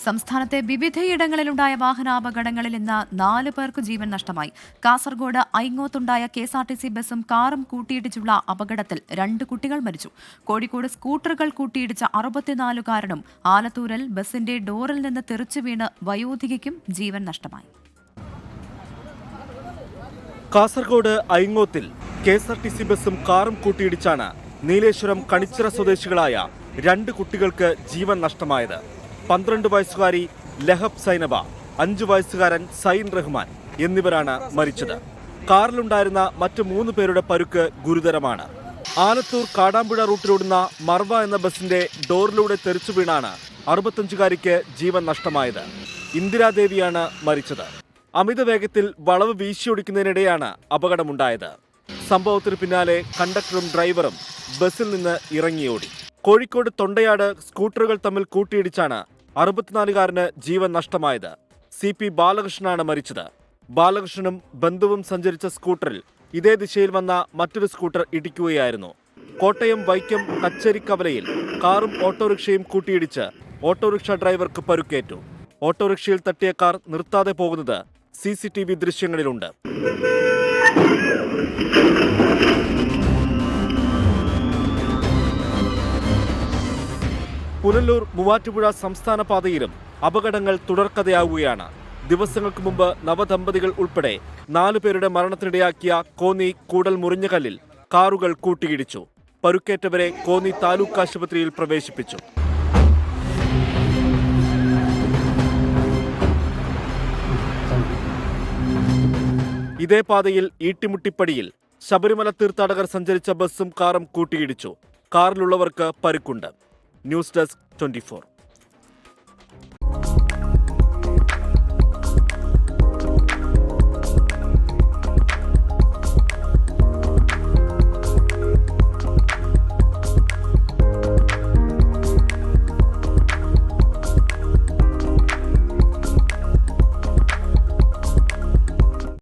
സംസ്ഥാനത്തെ വിവിധയിടങ്ങളിലുണ്ടായ വാഹനാപകടങ്ങളിൽ ഇന്ന് 4 പേർക്ക് ജീവൻ നഷ്ടമായി. കാസർഗോഡ് ഐങ്ങോത്തുണ്ടായ KSRTC ബസും കാറും കൂട്ടിയിടിച്ചുള്ള അപകടത്തിൽ 2 കുട്ടികൾ മരിച്ചു. കോഴിക്കോട് സ്കൂട്ടറുകൾ കൂട്ടിയിടിച്ച 64-കാരനും ആലത്തൂരിൽ ബസിന്റെ ഡോറിൽ നിന്ന് തെറിച്ചു വീണ് വയോധികയ്ക്കും ജീവൻ നഷ്ടമായി. കാസർഗോഡ് ഐങ്ങോത്തിൽ KSRTC ബസും കാറും കൂട്ടിയിടിച്ചാണ് നീലേശ്വരം കണിച്ചിറ സ്വദേശികളായ 2 കുട്ടികൾക്ക് ജീവൻ നഷ്ടമായത്. 12 വയസ്സുകാരി ലഹബ് സൈനബ, 5 വയസ്സുകാരൻ സൈൻ റഹ്മാൻ എന്നിവരാണ് മരിച്ചത്. കാറിലുണ്ടായിരുന്ന മറ്റ് 3 പേരുടെ പരുക്ക് ഗുരുതരമാണ്. ആലത്തൂർ കാടാമ്പുഴ റൂട്ടിലോടുന്ന മർവ എന്ന ബസിന്റെ ഡോറിലൂടെ തെറിച്ചു വീണാണ് 65-കാരിക്ക് ജീവൻ നഷ്ടമായത്. ഇന്ദിരാദേവിയാണ് മരിച്ചത്. അമിത വേഗത്തിൽ വളവ് വീശിയൊടിക്കുന്നതിനിടെയാണ് അപകടമുണ്ടായത്. സംഭവത്തിന് പിന്നാലെ കണ്ടക്ടറും ഡ്രൈവറും ബസിൽ നിന്ന് ഇറങ്ങിയോടി. കോഴിക്കോട് തൊണ്ടയാട് സ്കൂട്ടറുകൾ തമ്മിൽ കൂട്ടിയിടിച്ചാണ് 64-കാരന് ജീവൻ നഷ്ടമായത്. CP ബാലകൃഷ്ണനാണ് മരിച്ചത്. ബാലകൃഷ്ണനും ബന്ധുവും സഞ്ചരിച്ച സ്കൂട്ടറിൽ ഇതേ ദിശയിൽ വന്ന മറ്റൊരു സ്കൂട്ടർ ഇടിക്കുകയായിരുന്നു. കോട്ടയം വൈക്കം കച്ചേരിക്കവലയിൽ കാറും ഓട്ടോറിക്ഷയും കൂട്ടിയിടിച്ച് ഓട്ടോറിക്ഷ ഡ്രൈവർക്ക് പരുക്കേറ്റു. ഓട്ടോറിക്ഷയിൽ തട്ടിയ കാർ നിർത്താതെ പോകുന്നത് CCTV ദൃശ്യങ്ങളിലുണ്ട്. പുനലൂർ മൂവാറ്റുപുഴ സംസ്ഥാന പാതയിലും അപകടങ്ങൾ തുടർക്കഥയാവുകയാണ്. ദിവസങ്ങൾക്ക് മുമ്പ് നവദമ്പതികൾ ഉൾപ്പെടെ 4 പേരുടെ മരണത്തിനിടയാക്കിയ കോന്നി കൂടൽ മുറിഞ്ഞകല്ലിൽ കാറുകൾ കൂട്ടിയിടിച്ചു. പരുക്കേറ്റവരെ കോന്നി താലൂക്ക് ആശുപത്രിയിൽ പ്രവേശിപ്പിച്ചു. ഇതേ പാതയിൽ ഈട്ടിമുട്ടിപ്പടിയിൽ ശബരിമല തീർത്ഥാടകർ സഞ്ചരിച്ച ബസും കാറും കൂട്ടിയിടിച്ചു. കാറിലുള്ളവർക്ക് പരുക്കുണ്ട്. News desk 24.